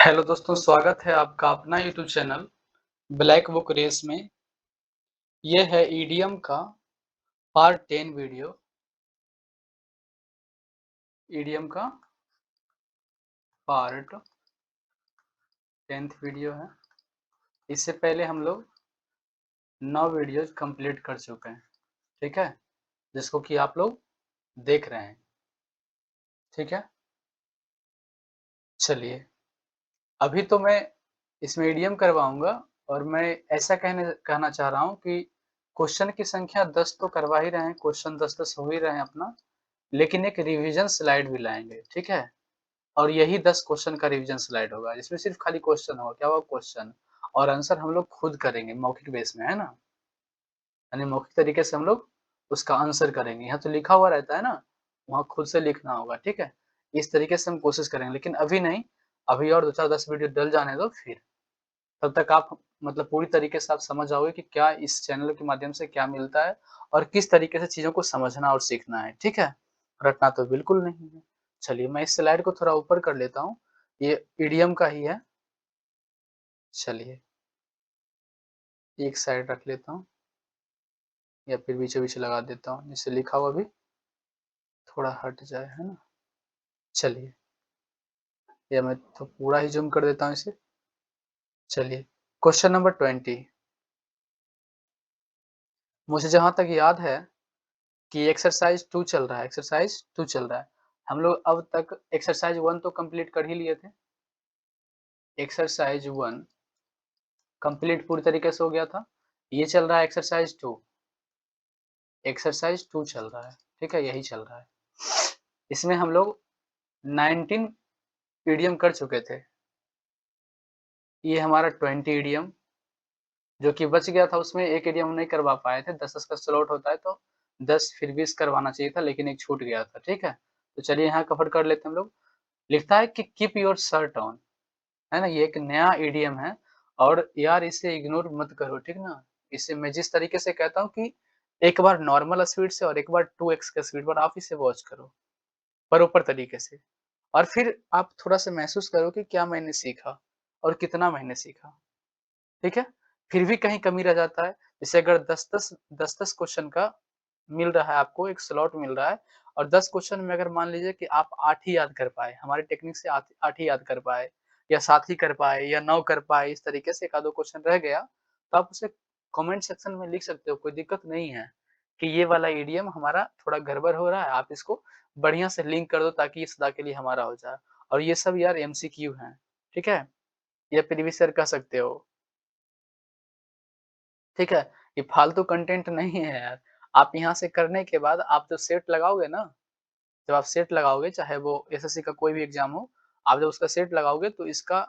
Hello दोस्तों, स्वागत है आपका अपना YouTube channel black book race में। ये है ईडीएम का पार्ट 10 वीडियो। ईडीएम का पार्ट 10th वीडियो है। इससे पहले हम लोग 9 वीडियोज कंप्लीट कर चुके हैं, ठीक है, जिसको कि आप लोग देख रहे हैं, ठीक है। चलिए, अभी तो मैं इसमें ईडीएम करवाऊंगा और मैं ऐसा कहना चाह रहा हूँ कि क्वेश्चन की संख्या 10 तो करवा ही रहे हैं, क्वेश्चन 10-10 हो ही रहे हैं अपना, लेकिन एक रिवीजन स्लाइड भी लाएंगे, ठीक है। और यही 10 क्वेश्चन का रिवीजन स्लाइड होगा, जिसमें सिर्फ खाली क्वेश्चन होगा। क्या होगा? क्वेश्चन, और आंसर हम लोग खुद करेंगे मौखिक बेस में, है ना। यानी मौखिक तरीके से हम लोग उसका आंसर करेंगे। यहाँ तो लिखा हुआ रहता है ना, वहाँ खुद से लिखना होगा, ठीक है। इस तरीके से हम कोशिश करेंगे, लेकिन अभी नहीं, अभी और 2-4-10 वीडियो डल जाने दो, फिर तब तक आप मतलब पूरी तरीके से आप समझ जाओगे कि क्या इस चैनल के माध्यम से क्या मिलता है और किस तरीके से चीज़ों को समझना और सीखना है, ठीक है? रटना तो बिल्कुल नहीं है। चलिए, मैं इस स्लाइड को थोड़ा ऊपर कर लेता हूँ, ये ईडीएम का ही है। चलिए, एक साइड रख लेता हूँ या फिर बीचों-बीच लगा देता हूँ, जिससे लिखा हुआ भी थोड़ा हट जाए, है ना? चलिए, या मैं तो पूरा ही ज़ूम कर देता हूँ इसे। चलिए, क्वेश्चन नंबर 20। मुझे जहाँ तक याद है कि एक्सरसाइज 2 चल रहा है, एक्सरसाइज 2 चल रहा है। हम लोग अब तक एक्सरसाइज 1 तो कंप्लीट कर ही लिए थे। एक्सरसाइज 1 कंप्लीट पूरी तरीके से हो गया था। ये चल रहा है एक्सरसाइज 2, एक्सरसाइज 2 चल रहा है, ठीक है? यही चल रहा है। इसमें हम लोग 19 ईडीएम कर चुके थे। ये हमारा 20 ईडीएम जो कि बच गया था, उसमें 1 ईडीएम हम नहीं करवा पाए थे। 10-10 का स्लॉट होता है तो 10 फिर 20 करवाना चाहिए था, लेकिन एक छूट गया था, ठीक है? तो चलिए यहाँ कवर कर लेते हैं हम लोग। लिखता है कि कीप योर शर्ट ऑन, है ना? ये एक नया ईडीएम है और यार इसे इग्नोर मत करो, ठीक ना? इसे मैं जिस तरीके से कहता हूँ कि एक बार नॉर्मल स्पीड से और एक बार 2x के स्पीड पर आप इसे वॉच करो, प्रॉपर तरीके से। और फिर आप थोड़ा-सा महसूस करो कि क्या मैंने सीखा और कितना मैंने सीखा, ठीक है? फिर भी कहीं कमी रह जाता है, जैसे अगर 10-10 क्वेश्चन का मिल रहा है आपको, एक स्लॉट मिल रहा है और 10 क्वेश्चन में अगर मान लीजिए कि आप 8 ही याद कर पाए, हमारी टेक्निक से 8 ही याद कर पाए या 7 ही कर पाए या 9 कर पाए, इस तरीके से 1 आध 2 क्वेश्चन रह गया, तो आप उसे कमेंट सेक्शन में लिख सकते हो, कोई दिक्कत नहीं है कि ये वाला ईडीएम हमारा थोड़ा गड़बड़ हो रहा है, आप इसको बढ़िया से लिंक कर दो ताकि ये सदा के लिए हमारा हो जाए। और ये सब यार एमसीक्यू हैं, ठीक है? या प्रीवियस ईयर कह सकते हो। ठीक है? ये फालतू कंटेंट नहीं है यार। आप यहाँ से करने के बाद आप जब सेट लगाओगे ना, जब आप सेट लगाओगे चाहे वो एसएससी का कोई भी एग्ज़ाम हो, आप जब उसका सेट लगाओगे तो इसका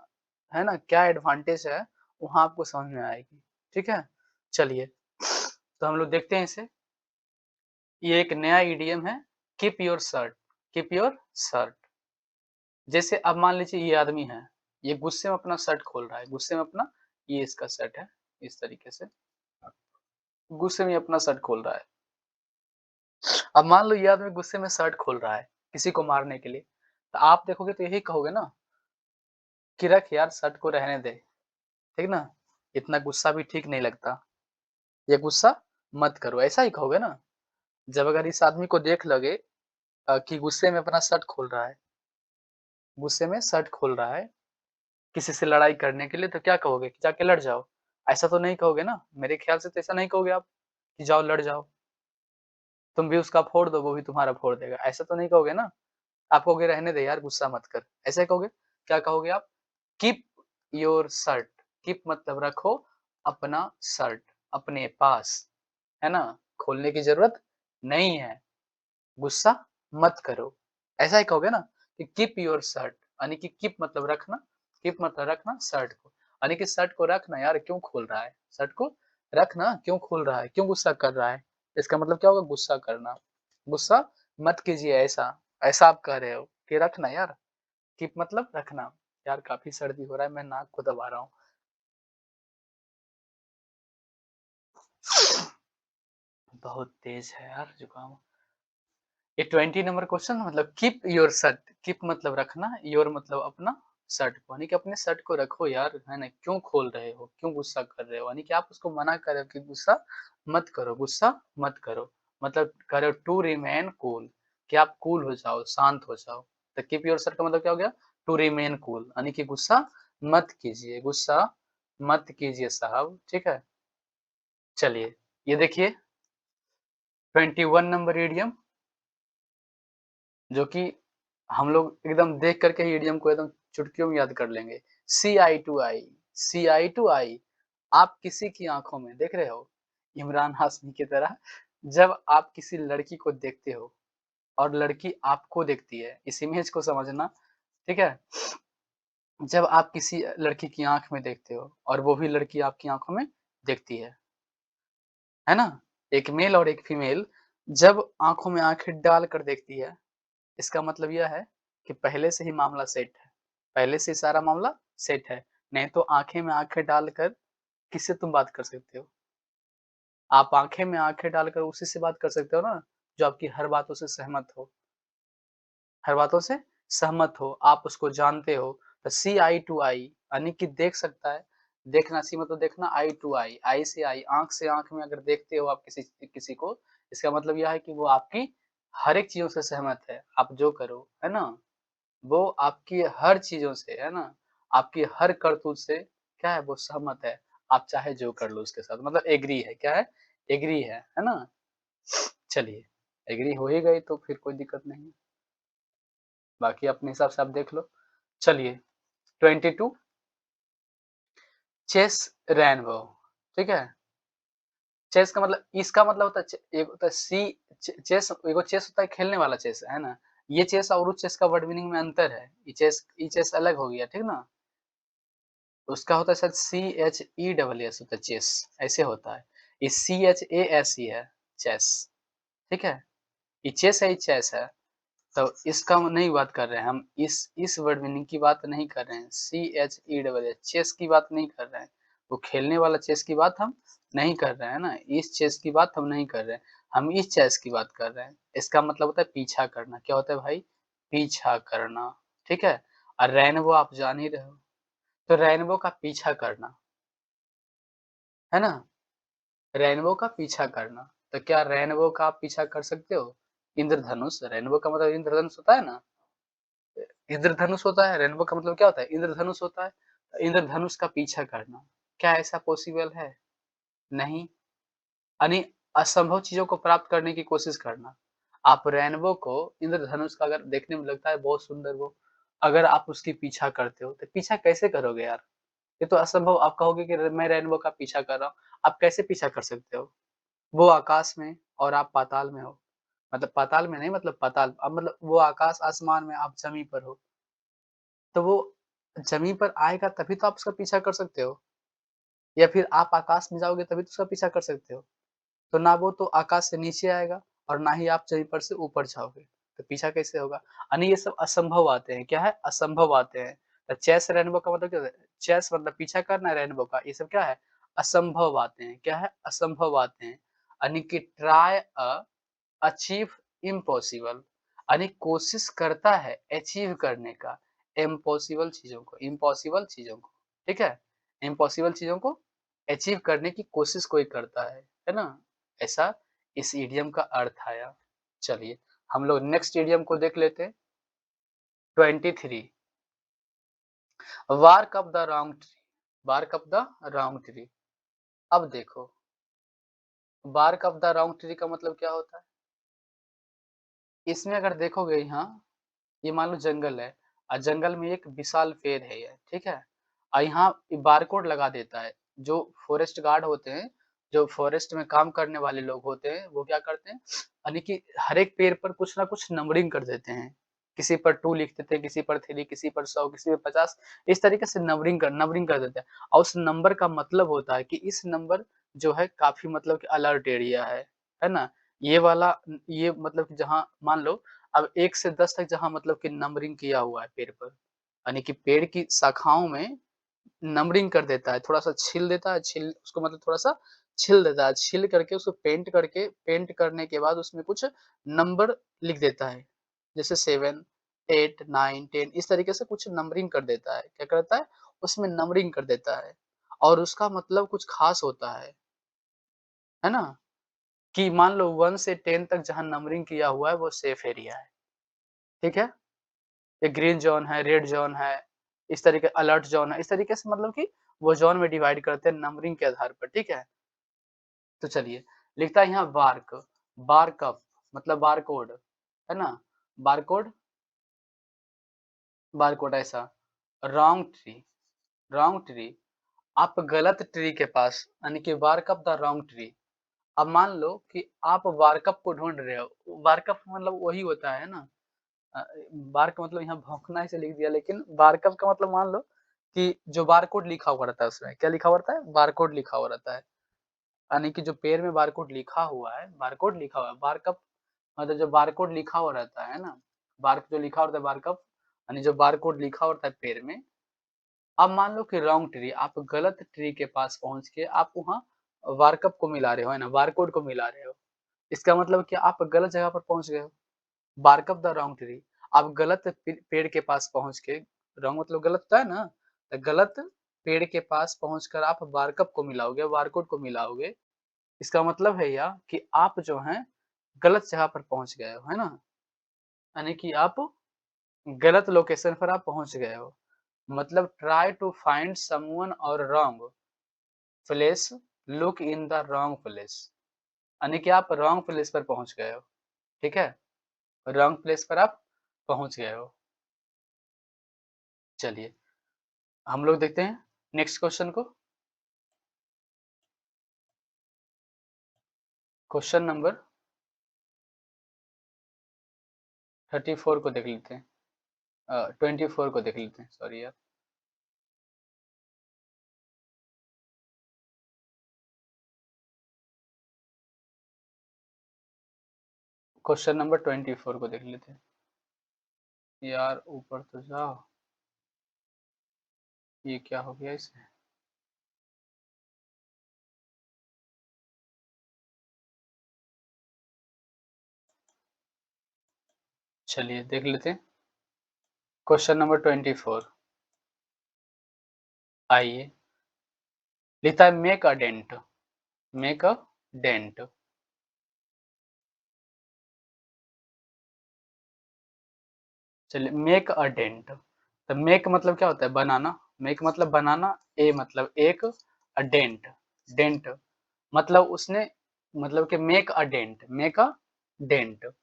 है ना क्या एडवांटेज है, वहाँ आपको समझ में आएगी। ठीक है? चलिए, तो हम लोग देखते हैं इसे। ये एक नया ईडीएम है, keep your shirt, keep your shirt. जैसे अब मान लीजिए ये आदमी है, ये गुस्से में अपना शर्ट खोल रहा है, गुस्से में अपना ये इसका शर्ट है, इस तरीके से। गुस्से में अपना शर्ट खोल रहा है। अब मान लो ये आदमी गुस्से में शर्ट खोल रहा है, किसी को मारने के लिए, तो आप देखोगे तो यही कहोगे ना कि रख यार शर्ट को रहने दे, ठीक ना? इतना गुस्सा भी ठीक नहीं लगता, ये गुस्सा मत करो, ऐसा ही कहोगे ना? जब अगर इस आदमी को देख लोगे कि गुस्से में अपना शर्ट खोल रहा है, गुस्से में शर्ट खोल रहा है, किसी से लड़ाई करने के लिए तो क्या कहोगे कि जाके लड़ जाओ, ऐसा तो नहीं कहोगे ना? मेरे ख्याल से तो ऐसा नहीं कहोगे आप कि जाओ लड़ जाओ, तुम भी उसका फोड़ दो, वो भी तुम्हारा फोड़ देगा, ऐसा तो नहीं कहोगे ना? आप कहोगे रहने दे यार गुस्सा मत कर, ऐसे कहोगे? क्या कहोगे आप? कीप योर शर्ट, कीप मतलब रखो अपना शर्ट अपने पास, है ना? खोलने की ज़रूरत नहीं है, गुस्सा मत करो। ऐसा ही कहोगे ना कि कीप योर शर्ट यानी कि कीप मतलब रखना, कीप मतलब रखना शर्ट को, यानी कि शर्ट को रखना यार क्यों खोल रहा है? शर्ट को रखना क्यों खोल रहा है? क्यों गुस्सा कर रहा है? इसका मतलब क्या होगा? गुस्सा करना। गुस्सा मत कीजिए ऐसा, ऐसा आप कह रहे हो कि रखना यार, कीप मतलब रखना। यार काफ़ी सर्दी हो रहा है, मैं नाक को दबा रहा हूँ। बहुत तेज़ है यार जुकाम। ये 20 नंबर क्वेश्चन मतलब कीप योर शर्ट, कीप मतलब रखना, योर मतलब अपना, शर्ट को, यानी कि अपने शर्ट को रखो यार, है ना? क्यों खोल रहे हो? क्यों गुस्सा कर रहे हो? यानी कि आप उसको मना कर रहे हो कि गुस्सा मत करो, गुस्सा मत करो। मतलब कह रहे हो टू रिमेन कूल, कि आप कूल हो जाओ, शांत हो जाओ। तो कीप योरसेल्फ का मतलब क्या हो गया? टू रिमेन कूल, यानी कि गुस्सा मत कीजिए, गुस्सा मत कीजिए साहब, ठीक है? चलिए, ये देखिए 21 नंबर इडियम, जो कि हम लोग एकदम देख कर के ही इडियम को एकदम चुटकियों में याद कर लेंगे। सी आई to I, C I to आई, आप किसी की आँखों में देख रहे हो, इमरान हाशमी की तरह, जब आप किसी लड़की को देखते हो और लड़की आपको देखती है, इस इमेज को समझना, ठीक है? जब आप किसी लड़की की आँख में देखते हो और वो भी लड़की आपकी आँखों में देखती है ना? एक मेल और एक फीमेल जब आँखों में आँखें डाल कर देखती है, इसका मतलब यह है कि पहले से ही मामला सेट है, पहले से सारा मामला सेट है, नहीं तो आँखें में आँखें डालकर किससे तुम बात कर सकते हो? आप आँखें में आँखें डालकर उसी से बात कर सकते हो ना, जो आपकी हर बातों से सहमत हो, हर बातों से सहमत हो, आप उसको जानते हो। तो सी आई टू आई, यानी कि देख सकता है, देखना सी मतलब देखना, आई टू आई से आई, आँख से आँख में अगर देखते हो आप किसी किसी को, इसका मतलब यह है कि वो आपकी हर एक चीज़ों से सहमत है, आप जो करो, है ना? वो आपकी हर चीज़ों से, है ना? आपकी हर करतूत से क्या है, वो सहमत है। आप चाहे जो कर लो उसके साथ, मतलब एग्री है, क्या है? एग्री है ना? चलिए, एग्री हो ही गई तो फिर कोई दिक्कत नहीं है, बाकी अपने हिसाब से आप देख लो। चलिए 22, चेस रेनबो, ठीक है? चेस का मतलब, इसका मतलब होता है एक होता है सी, चेस एगो चेस होता है खेलने वाला चेस, है ना? ये चेस और उस चेस का वर्ड मीनिंग में अंतर है। ये चेस अलग हो गया, ठीक ना? उसका होता है शायद CHESS होता है चेस, ऐसे होता है। ये CHAS ही है, चेस, ठीक है? ये चेस है, ये चेस है। तो इसका हम नहीं बात कर रहे हैं, हम इस वर्ड मीनिंग की बात नहीं कर रहे हैं, CHESS चेस की बात नहीं कर रहे हैं। वो खेलने वाला चेस की बात हम नहीं कर रहे हैं ना, इस चेस की बात हम नहीं कर रहे हैं, हम इस चेस की बात कर रहे हैं। इसका मतलब होता है पीछा करना, क्या होता है भाई? पीछा करना, ठीक है? और रेनबो आप जान ही रहे हो, तो रेनबो का पीछा करना, है ना? रेनबो का पीछा करना, तो क्या रेनबो का आप पीछा कर सकते हो? इंद्रधनुष, रेनबो का मतलब इंद्रधनुष होता है ना? इंद्रधनुष होता है, रेनबो का मतलब क्या होता है? इंद्रधनुष होता है। इंद्रधनुष का पीछा करना, क्या ऐसा पॉसिबल है? नहीं, यानी असंभव चीज़ों को प्राप्त करने की कोशिश करना। आप रेनबो को, इंद्रधनुष का अगर देखने में लगता है बहुत सुंदर वो, अगर आप उसकी पीछा करते हो, तो पीछा कैसे करोगे यार? ये तो असंभव, आप कहोगे कि मैं रेनबो का पीछा कर रहा हूँ, आप कैसे पीछा कर सकते हो? वो आकाश में और आप पाताल में हो, मतलब पाताल में नहीं, मतलब पाताल, अब मतलब वो आकाश आसमान में, आप ज़मीन पर हो, तो वो ज़मीन पर आएगा तभी तो आप उसका पीछा कर सकते हो, या फिर आप आकाश में जाओगे तभी तो उसका पीछा कर सकते हो। तो ना वो तो आकाश से नीचे आएगा और ना ही आप ज़मीन पर से ऊपर जाओगे, तो पीछा कैसे होगा? यानी ये सब असंभव बातें हैं, क्या है? असंभव बातें हैं। तो चेस रेनबो का मतलब क्या होता है? चेस मतलब पीछा करना, रेनबो का ये सब क्या है? असंभव बातें हैं, क्या है? असंभव बातें हैं। यानी कि ट्राई अचीव इम्पॉसिबल, यानी कोशिश करता है अचीव करने का इम्पॉसिबल चीज़ों को, ठीक है? इम्पॉसिबल चीज़ों को अचीव करने की कोशिश कोई करता है ना? ऐसा इस इडियम का अर्थ आया। चलिए, हम लोग नेक्स्ट इडियम को देख लेते हैं। 23, bark up the wrong tree, bark up the wrong tree. अब देखो, bark up the wrong tree का मतलब क्या होता है? इसमें अगर देखोगे यहाँ, ये मान लो जंगल है और जंगल में एक विशाल पेड़ है ये, ठीक है? और यहाँ बारकोड लगा देता है, जो फॉरेस्ट गार्ड होते हैं, जो फॉरेस्ट में काम करने वाले लोग होते हैं, वो क्या करते हैं, यानी कि हर एक पेड़ पर कुछ ना कुछ नंबरिंग कर देते हैं। किसी पर 2 लिख देते हैं, किसी पर 3, किसी पर 100, किसी पर 50, इस तरीके से नंबरिंग कर देते हैं। और उस नंबर का मतलब होता है कि इस नंबर जो है काफ़ी मतलब कि अलर्ट एरिया है ना? ये वाला ये मतलब कि जहाँ मान लो, अब 1 से 10 तक जहाँ मतलब कि नंबरिंग किया हुआ है पेड़ पर, यानी कि पेड़ की शाखाओं में नंबरिंग कर देता है, थोड़ा-सा छील देता है, छील उसको मतलब थोड़ा-सा छील देता है, छील करके उसको पेंट करने के बाद उसमें कुछ नंबर लिख देता है। जैसे 7, 8, 9, 10 इस तरीके से कुछ नंबरिंग कर देता है। क्या करता है? उसमें नंबरिंग कर देता है और उसका मतलब कुछ ख़ास होता है ना? कि मान लो 1 से 10 तक जहाँ नंबरिंग किया हुआ है वो सेफ एरिया है, ठीक है? ये ग्रीन ज़ोन है, रेड ज़ोन है, इस तरीके अलर्ट ज़ोन है, इस तरीके से मतलब कि वो ज़ोन में डिवाइड करते हैं नंबरिंग के आधार पर, ठीक है? तो चलिए, लिखता है यहाँ बार्क, बारकप मतलब बारकोड, है ना? बारकोड, बारकोड ऐसा, रॉन्ग ट्री, रॉन्ग ट्री, आप गलत ट्री के पास यानी कि बारकप द रॉन्ग ट्री। अब मान लो कि आप बारकप को ढूँढ रहे हो, बारकप मतलब वही होता है ना बार्क मतलब यहाँ भौंकना ऐसे लिख दिया लेकिन बारकप का मतलब मान लो कि जो बारकोड लिखा हुआ रहता है उसमें, क्या लिखा हुआ रहता है? बारकोड लिखा हुआ रहता है। यानी कि जो पेड़ में बारकोड लिखा हुआ है, बारकोड लिखा हुआ है, बारकप मतलब जो बारकोड लिखा हुआ रहता है ना, बार्क जो लिखा होता है बारकप यानी जो बारकोड लिखा होता है पेड़ में, अब मान लो कि रॉन्ग ट्री आप गलत ट्री के पास पहुँच के आप वहाँ बारकप को मिला रहे हो, है ना? बारकोड को मिला रहे हो। इसका मतलब कि आप गलत जगह पर पहुँच गए हो। Bark up the wrong tree आप गलत पेड़ के पास पहुँच के रॉन्ग मतलब गलत होता है ना? तो गलत पेड़ के पास पहुँचकर आप बारकप को मिलाओगे, बारकोड को मिलाओगे। इसका मतलब है यह कि आप जो हैं गलत जगह पर पहुँच गए हो, है ना? यानी कि आप गलत लोकेशन पर आप पहुँच गए हो। मतलब ट्राई टू फाइंड समवन और wrong place, look in the wrong place. यानी कि आप रॉन्ग प्लेस पर पहुँच गए हो, ठीक है? रॉन्ग प्लेस पर आप पहुँच गए हो। चलिए, हम लोग देखते हैं नेक्स्ट क्वेश्चन को। क्वेश्चन नंबर 34 को देख लेते हैं 24 को देख लेते हैं सॉरी यार। क्वेश्चन नंबर 24 को देख लेते हैं। यार ऊपर तो जाओ, ये क्या हो गया इसमें? चलिए देख लेते हैं क्वेश्चन नंबर 24। आइए, लिखता है make a dent, make a dent. चलिए मेक अ डेंट, तो मेक मतलब क्या होता है? बनाना, मेक मतलब बनाना, ए मतलब एक, अ डेंट, डेंट मतलब उसने मतलब कि make a dent, make a dent.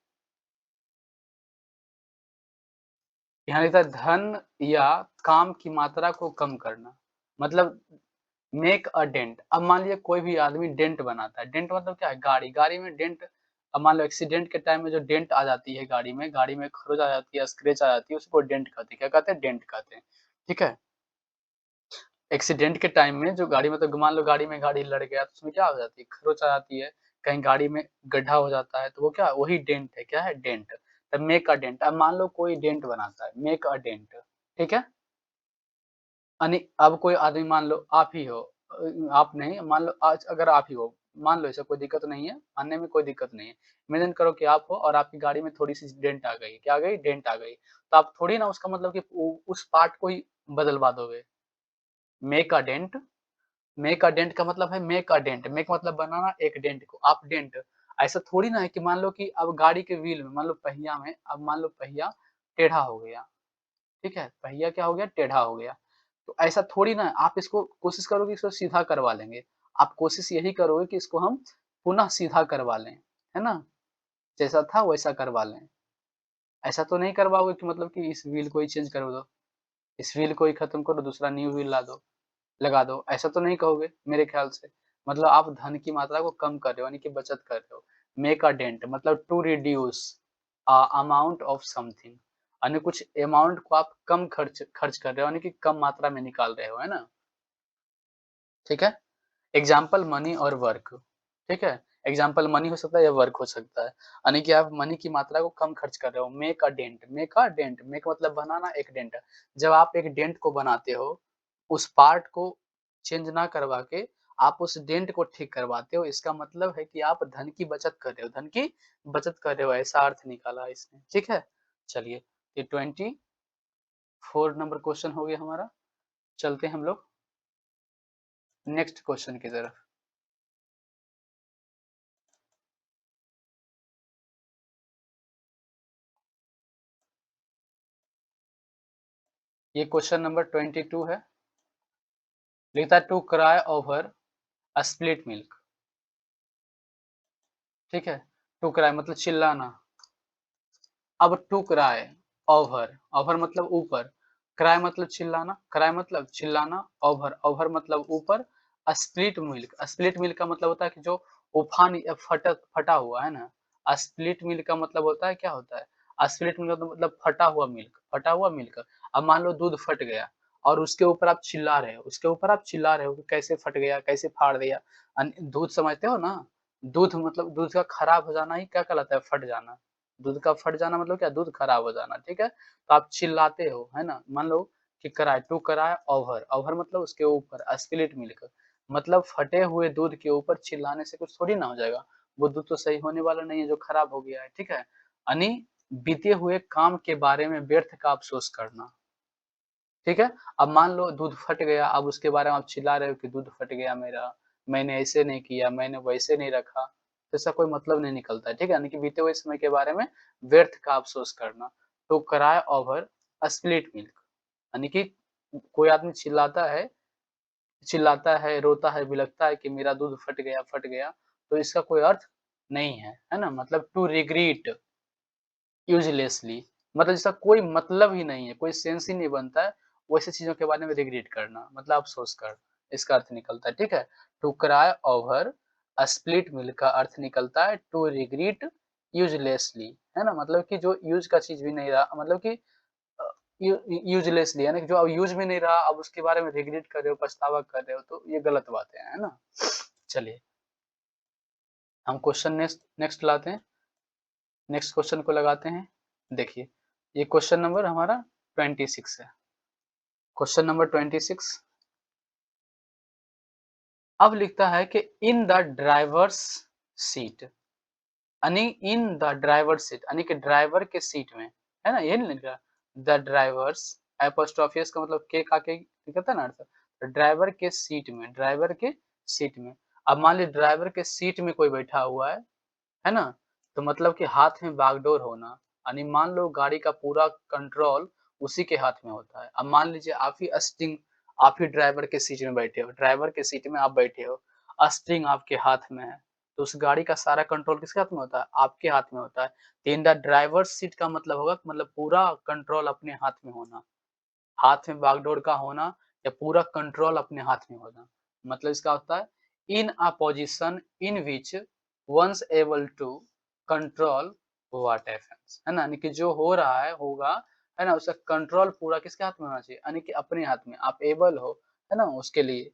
यहाँ लिखा है धन या काम की मात्रा को कम करना, मतलब मेक अ डेंट। अब मान लीजिए कोई भी आदमी डेंट बनाता है, डेंट मतलब क्या है? गाड़ी, गाड़ी में डेंट। अब मान लो एक्सीडेंट के टाइम में जो डेंट आ जाती है गाड़ी में खरोच आ जाती है, स्क्रैच आ जाती है, उसको डेंट कहते हैं। क्या कहते हैं? डेंट कहते हैं, ठीक है? एक्सीडेंट के टाइम में जो गाड़ी मतलब मान लो गाड़ी में गाड़ी लड़ गया तो उसमें क्या हो जाती है? खरोच आ जाती है, कहीं गाड़ी में गड्ढा हो जाता है तो वो क्या वही डेंट है, क्या है? डेंट। तब मेक अ डेंट। अब मान लो कोई डेंट बनाता है, मेक अ डेंट, ठीक है? यानी अब कोई आदमी मान लो आप ही हो आप नहीं मान लो आज अगर आप ही हो, मान लो ऐसा कोई दिक्कत नहीं है, मानने में कोई दिक्कत नहीं है। इमेजिन करो कि आप हो और आपकी गाड़ी में थोड़ी-सी डेंट आ गई, क्या आ गई? डेंट आ गई। तो आप थोड़ी ना उसका मतलब कि उ उस पार्ट को ही बदलवा दोगे। Make a dent, make a dent का मतलब है मेक अ डेंट, मेक मतलब बनाना, एक डेंट को आप डेंट। ऐसा थोड़ी ना है कि मान लो कि अब गाड़ी के व्हील में मान लो पहिया में अब मान लो पहिया टेढ़ा हो गया, ठीक है? पहिया क्या हो गया? टेढ़ा हो गया। तो ऐसा थोड़ी ना है, आप इसको कोशिश करोगे इसको सीधा करवा लेंगे। आप कोशिश यही करोगे कि इसको हम पुनः सीधा करवा लें, है ना? जैसा था वैसा करवा लें। ऐसा तो नहीं करवाओगे कि मतलब कि इस व्हील को ही चेंज कर दो, इस व्हील को ही खत्म करो, दूसरा न्यू व्हील ला दो, लगा दो, ऐसा तो नहीं कहोगे मेरे ख्याल से। मतलब आप धन की मात्रा को कम कर रहे हो यानी कि बचत कर रहे हो। मेक अ डेंट मतलब to reduce amount of something यानी कुछ अमाउंट को आप कम खर्च खर्च कर रहे हो यानी कि कम मात्रा में निकाल रहे हो, है ना? ठीक है? एग्ज़ाम्पल मनी और वर्क, ठीक है? एग्ज़ाम्पल मनी हो सकता है या वर्क हो सकता है। यानी कि आप मनी की मात्रा को कम खर्च कर रहे हो। Make a dent, make a dent, make मतलब बनाना, एक डेंट। जब आप एक डेंट को बनाते हो, उस पार्ट को चेंज ना करवा के आप उस डेंट को ठीक करवाते हो, इसका मतलब है कि आप धन की बचत कर रहे हो, धन की बचत कर रहे हो, ऐसा अर्थ निकाला इसने, ठीक है? चलिए, ये 24 नंबर क्वेश्चन हो गया हमारा। चलते हैं हम लोग नेक्स्ट क्वेश्चन की तरफ। ये क्वेश्चन नंबर 22 है। लिखता है to cry over a split milk. ठीक है, टू क्राई मतलब चिल्लाना। अब टू क्राई ओवर, ओवर मतलब ऊपर, क्राई मतलब चिल्लाना, क्राई मतलब चिल्लाना, ओवर, ओवर मतलब ऊपर, स्प्लिट मिल्क, स्प्लिट मिल्क का मतलब होता है कि जो उफान या फटा हुआ है ना। स्प्लिट मिल्क का मतलब होता है, क्या होता है स्प्लिट मिल्क का मतलब फटा हुआ मिल्क, फटा हुआ मिल्क। अब मान लो दूध फट गया और उसके ऊपर आप चिल्ला रहे हो, उसके ऊपर आप चिल्ला रहे हो कि कैसे फट गया, कैसे फाड़ दिया। दूध समझते हो ना, दूध मतलब दूध का खराब हो जाना ही क्या कहलाता है, फट जाना। दूध का फट जाना मतलब क्या, दूध खराब हो जाना, ठीक है। तो आप चिल्लाते हो, है ना। मान लो कि कराए, टू कराए ओवर, ओवर मतलब उसके ऊपर, स्पिलिट मिल्क मतलब फटे हुए दूध के ऊपर चिल्लाने से कुछ थोड़ी ना हो जाएगा। वो दूध तो सही होने वाला नहीं है जो खराब हो गया है, ठीक है। यानी बीते हुए काम के बारे में व्यर्थ का अफसोस करना, ठीक है। अब मान लो दूध फट गया, अब उसके बारे में आप चिल्ला रहे हो कि दूध फट गया मेरा, मैंने ऐसे नहीं किया, मैंने वैसे नहीं रखा, तो इसका कोई मतलब नहीं निकलता है, ठीक है। यानी कि बीते हुए समय के बारे में व्यर्थ का अफसोस करना। To cry over a spilled milk, यानी कि कोई आदमी चिल्लाता है, रोता है, बिलखता है कि मेरा दूध फट गया, तो इसका कोई अर्थ नहीं है ना। मतलब टू रिग्रेट यूज़लेसली, मतलब जिसका कोई मतलब ही नहीं है, कोई सेंस ही नहीं बनता है, वैसी चीज़ों के बारे में रिग्रेट करना, मतलब अफ़सोस करना, इसका अर्थ निकलता है, ठीक है। To cry over a split milk का अर्थ निकलता है टू रिग्रेट यूज़लेसली, है ना। मतलब कि जो यूज़ का चीज़ भी नहीं रहा, मतलब कि अ, यूज़लेसली यानी कि जो अब यूज़ में नहीं रहा, अब उसके बारे में रिग्रेट कर रहे हो, पछतावा कर रहे हो, तो ये गलत बातें हैं, है ना। चलिए, हम क्वेश्चन नेक्स्ट नेक्स्ट लाते हैं, नेक्स्ट क्वेश्चन को लगाते हैं। देखिए, ये क्वेश्चन नंबर हमारा 26 है। क्वेश्चन नंबर 26 अब लिखता है कि इन द ड्राइवर्स सीट, यानी इन द ड्राइवर सीट यानी कि ड्राइवर के सीट में, है ना, ये नहीं लिख रहा। द ड्राइवर्स एपोस्ट्रोफी का मतलब के कहता है ना अर्थ। तो ड्राइवर के सीट में, ड्राइवर के सीट में। अब मान लीजिए ड्राइवर के सीट में कोई बैठा हुआ है ना? तो मतलब कि हाथ में बागडोर होना, यानी मान लो गाड़ी का पूरा कंट्रोल उसी के हाथ में होता है। अब मान लीजिए आप ही ड्राइवर के सीट में बैठे हो, ड्राइवर के सीट में आप बैठे हो, स्टीयरिंग आपके हाथ में है, तो उस गाड़ी का सारा कंट्रोल किसके हाथ में होता है? आपके हाथ में होता है। तो इन द ड्राइवर सीट का मतलब होगा मतलब पूरा कंट्रोल अपने हाथ में होना, हाथ में बागडोर का होना या पूरा कंट्रोल अपने हाथ में होना। मतलब इसका होता है in a position in which one's able to control what happens, है ना। यानी कि जो हो रहा है होगा, है ना, उसका कंट्रोल पूरा किसके हाथ में होना चाहिए, यानी कि अपने हाथ में, आप एबल हो, है ना, उसके लिए,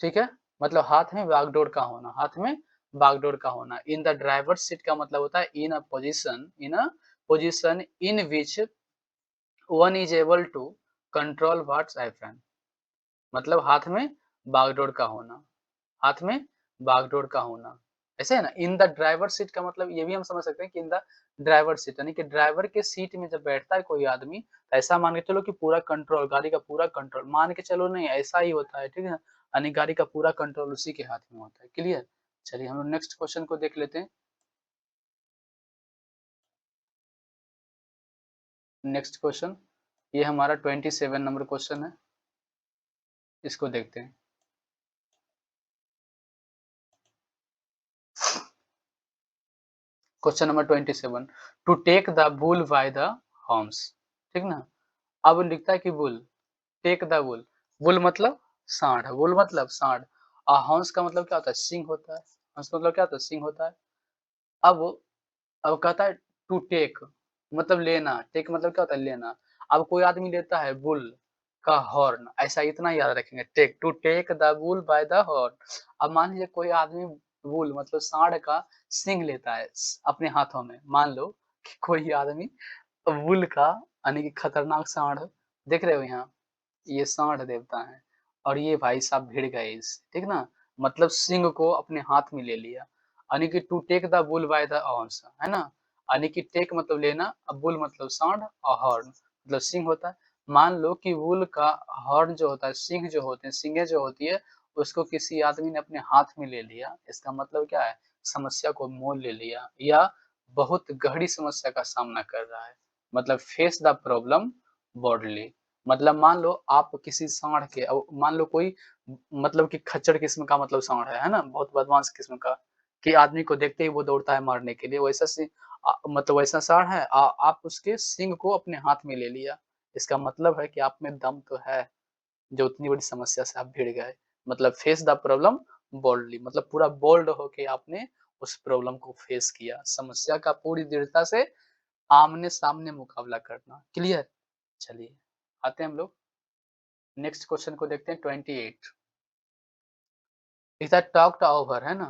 ठीक है। मतलब हाथ में बागडोर का होना, हाथ में बागडोर का होना। इन द ड्राइवर सीट का मतलब होता है in a position in which one is able to control what's happen, मतलब हाथ में बागडोर का होना, हाथ में बागडोर का होना। ऐसे है ना। इन द ड्राइवर सीट का मतलब ये भी हम समझ सकते हैं कि इन द ड्राइवर सीट यानी कि ड्राइवर के सीट में जब बैठता है कोई आदमी, तो ऐसा मान के चलो कि पूरा कंट्रोल, गाड़ी का पूरा कंट्रोल, मान के चलो नहीं, ऐसा ही होता है, ठीक है। यानी गाड़ी का पूरा कंट्रोल उसी के हाथ में होता है। क्लियर? चलिए हम लोग नेक्स्ट क्वेश्चन को देख लेते हैं। नेक्स्ट क्वेश्चन, ये हमारा 27 नंबर क्वेश्चन है, इसको देखते हैं। Question number 27, to take the bull by the horns, ठीक ना। अब लिखता है कि bull, take the bull, bull मतलब सांड, बुल मतलब सांड, और हॉर्न्स का मतलब क्या होता है, सिंग होता है। हॉर्न्स का मतलब क्या होता है, सिंग होता है। अब अब कहता है टू टेक मतलब लेना, टेक मतलब क्या होता है, लेना। अब कोई आदमी लेता है बुल का हॉर्न, ऐसा इतना याद रखेंगे, take, to take the bull by the horn. अब मान लीजिए कोई आदमी बुल मतलब सांड का सिंग लेता है अपने हाथों में। मान लो कि कोई आदमी बुल का यानी कि खतरनाक सांड, देख रहे हो यहाँ, ये सांड देवता है और ये भाई साहब भिड़ गए इससे, ठीक ना। मतलब सिंह को अपने हाथ में ले लिया, यानी कि to take the bull by the horns, है ना। यानी कि टेक मतलब लेना, बुल मतलब सांड और हॉर्न मतलब सींग होता है। मान लो कि वुल का हॉर्न जो होता है, सींग जो होते हैं, सींगें जो होती है, उसको किसी आदमी ने अपने हाथ में ले लिया। इसका मतलब क्या है? समस्या को मोल ले लिया या बहुत गहरी समस्या का सामना कर रहा है। मतलब फेस द प्रॉब्लम बॉडली। मतलब मान लो आप किसी सांड के मान लो कोई मतलब कि खच्चर किस्म का मतलब सांड है ना? बहुत बदमाश किस्म का, कि आदमी को देखते ही वो दौड़ता है मारने के लिए, वैसा मतलब वैसा सांड है। आप उसके सींग को अपने हाथ में ले लिया। इसका मतलब है कि आप में दम तो है, जो उतनी बड़ी समस्या से आप भिड़ गए। मतलब फेस द प्रॉब्लम बोल्डली, मतलब पूरा बोल्ड होके आपने उस प्रॉब्लम को फेस किया। समस्या का पूरी दृढ़ता से आमने-सामने मुकाबला करना। क्लियर? चलिए, आते हैं हम लोग नेक्स्ट क्वेश्चन को देखते हैं 28। इधर टॉक्ड ओवर है ना?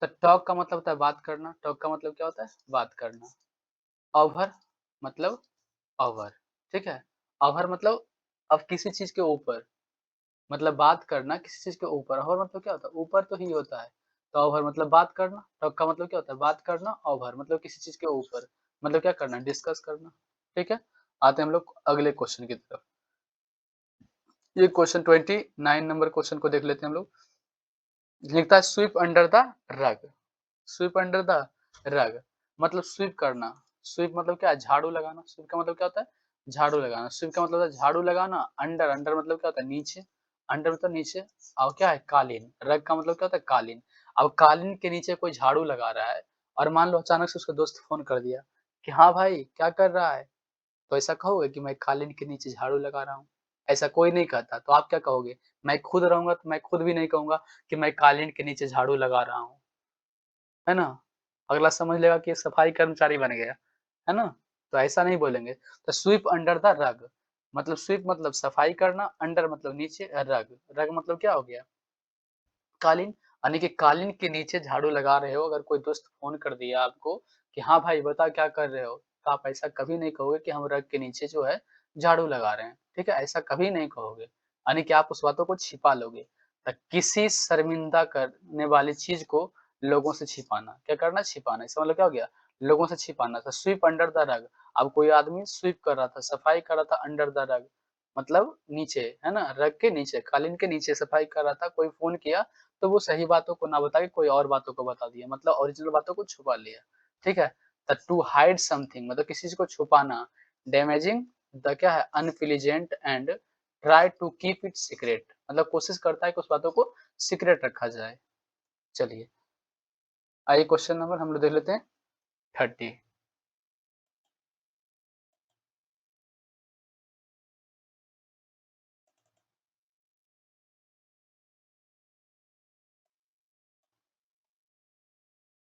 तो टॉक का मतलब होता है बात करना। टॉक का मतलब क्या होता है? बात करना। ओवर मतलब ओवर, ठीक है? ओवर मतलब अब किसी चीज़ के ऊपर, मतलब बात करना किसी चीज़ के ऊपर। ओवर मतलब क्या होता है? ऊपर तो ही होता है। तो ओवर मतलब बात करना। टॉक का मतलब क्या होता है? बात करना। ओवर मतलब किसी चीज़ के ऊपर, मतलब क्या करना? डिस्कस करना, ठीक है? आते हैं हम लोग अगले क्वेश्चन की तरफ। ये क्वेश्चन 29 नंबर क्वेश्चन को देख लेते हैं हम लोग। लिखता है SVEEP under the rug. SVEEP under the rug मतलब स्वीप करना। स्वीप मतलब क्या है? झाड़ू लगाना। स्वीप का मतलब क्या होता है? झाड़ू लगाना। स्वीप का मतलब होता है झाड़ू लगाना। अंडर, अंडर मतलब क्या होता है? नीचे। अंडर मतलब नीचे। और क्या है? कालीन। रग का मतलब क्या होता है? कालीन। अब कालीन के नीचे कोई झाड़ू लगा रहा है और मान लो अचानक से उसका दोस्त फोन कर दिया कि हाँ भाई क्या कर रहा है? तो ऐसा कहोगे कि मैं कालीन के नीचे झाड़ू लगा रहा हूँ? ऐसा कोई नहीं कहता, तो आप क्या कहोगे? मैं खुद रहूँगा तो मैं खुद भी नहीं कहूँगा कि मैं कालीन के नीचे झाड़ू लगा रहा हूँ, है ना? अगला समझ लेगा कि ये सफाई कर्मचारी बन गया, है ना? तो ऐसा नहीं बोलेंगे। तो स्वीप अंडर द रग मतलब स्वीप मतलब सफाई करना, अंडर मतलब नीचे, रग, रग मतलब क्या हो गया? कालीन। यानी कि कालीन के नीचे झाड़ू लगा रहे हो। अगर कोई दोस्त फ़ोन कर दिया आपको कि हाँ भाई बता क्या कर रहे हो? तो आप ऐसा कभी नहीं कहोगे कि हम रग के नीचे जो है झाड़ू लगा रहे हैं, ठीक है? ऐसा कभी नहीं कहोगे। यानी कि आप उस बातों को छिपा लोगे। तो किसी शर्मिंदा करने वाली चीज़ को लोगों से छिपाना। क्या करना? छिपाना। इसका मतलब क्या हो गया? लोगों से छिपाना। तो स्वीप अंडर द रग। अब कोई आदमी स्वीप कर रहा था, सफाई कर रहा था अंडर द रग मतलब नीचे, है ना? रग के नीचे, कालीन के नीचे सफाई कर रहा था, कोई फ़ोन किया तो वो सही बातों को ना बता के कोई और बातों को बता दिया, मतलब ओरिजिनल बातों को छुपा लिया, ठीक है? टू हाइड समथिंग मतलब किसी चीज़ को छुपाना, डैमेजिंग द क्या है? Unpleasant and try to keep it secret मतलब कोशिश करता है कि उस बातों को सीक्रेट रखा जाए। चलिए, आइए क्वेश्चन नंबर हम लोग देख लेते हैं 30।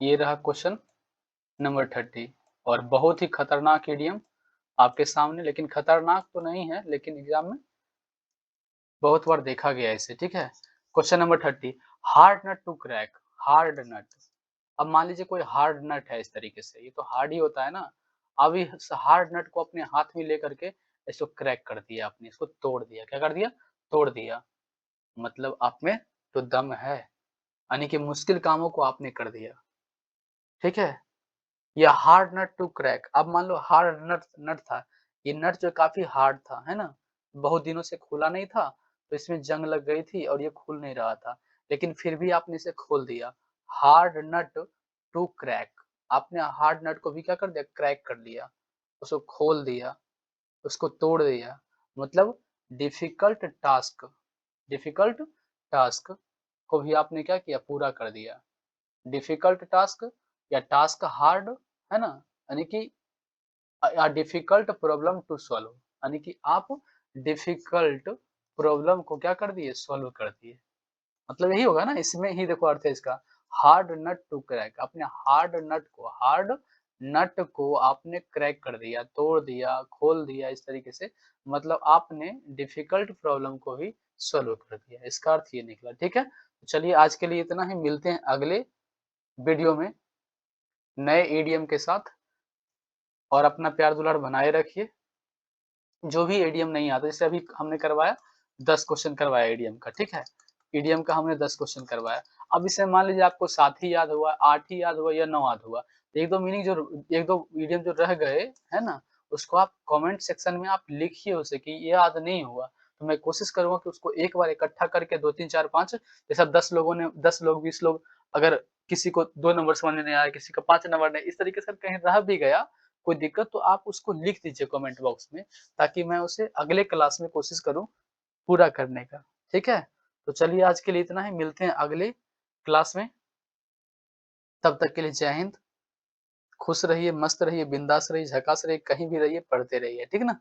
ये रहा क्वेश्चन नंबर 30 और बहुत ही खतरनाक इडियम आपके सामने, लेकिन खतरनाक तो नहीं है, लेकिन एग्ज़ाम में बहुत बार देखा गया है इसे, ठीक है? Question number 30 hard nut to crack. Hard nut. अब मान लीजिए कोई हार्ड नट है इस तरीके से, ये तो हार्ड ही होता है ना। अब इस हार्ड नट को अपने हाथ में लेकर के इसको क्रैक कर दिया आपने, इसको तोड़ दिया। क्या कर दिया? तोड़ दिया। मतलब आप में तो दम है, यानी कि मुश्किल कामों को आपने कर दिया, ठीक है? या हार्ड नट टू क्रैक। अब मान लो हार्ड नट नट था, ये नट जो काफ़ी हार्ड था, है ना? बहुत दिनों से खुला नहीं था, तो इसमें जंग लग गई थी और ये खुल नहीं रहा था, लेकिन फिर भी आपने इसे खोल दिया। Hard nut to crack. आपने हार्ड नट को भी क्या कर दिया? क्रैक कर दिया, उसको खोल दिया, उसको तोड़ दिया। मतलब डिफ़िकल्ट टास्क, डिफ़िकल्ट टास्क को भी आपने क्या किया? पूरा कर दिया। डिफ़िकल्ट टास्क या टास्क हार्ड, है ना? यानी कि डिफ़िकल्ट प्रॉब्लम टू सॉल्व यानी कि आप डिफ़िकल्ट प्रॉब्लम को क्या कर दिए? सॉल्व कर दिए। मतलब यही होगा ना, इसमें ही देखो अर्थ है इसका। हार्ड नट टू क्रैक आपने हार्ड नट को आपने क्रैक कर दिया, तोड़ दिया, खोल दिया इस तरीके से। मतलब आपने डिफ़िकल्ट प्रॉब्लम को भी सॉल्व कर दिया। इसका अर्थ ये निकला, ठीक है? तो चलिए आज के लिए इतना ही, मिलते हैं अगले वीडियो में नए इडियम के साथ और अपना प्यार दुलार बनाए रखिए। जो भी इडियम नहीं आता, जैसे अभी हमने करवाया 10 क्वेश्चन करवाया इडियम का, ठीक है? ईडीएम का हमने 10 क्वेश्चन करवाया। अब इसे मान लीजिए आपको 7 ही याद हुआ, 8 ही याद हुआ या 9 याद हुआ। 1-2 मीनिंग जो 1-2 ईडीएम जो रह गए, है ना? उसको आप कमेंट सेक्शन में आप लिखिए उसे कि ये याद नहीं हुआ। तो मैं कोशिश करूँगा कि उसको एक बार इकट्ठा करके 2, 3, 4, 5 जैसे अब 10 लोगों ने 10 लोग, 20 लोग अगर किसी को 2 नंबर समझ में नहीं आया, किसी का 5 नंबर नहीं, इस तरीके से कहीं रह भी गया कोई दिक्कत तो आप उसको लिख दीजिए कमेंट बॉक्स में, ताकि मैं उसे अगले क्लास में कोशिश करूँ पूरा करने का, ठीक है? तो चलिए आज के लिए इतना ही, मिलते हैं अगले क्लास में, तब तक के लिए जय हिंद, खुश रहिए, मस्त रहिए, बिंदास रहिए, झकास रहिए, कहीं भी रहिए, पढ़ते रहिए, ठीक ना?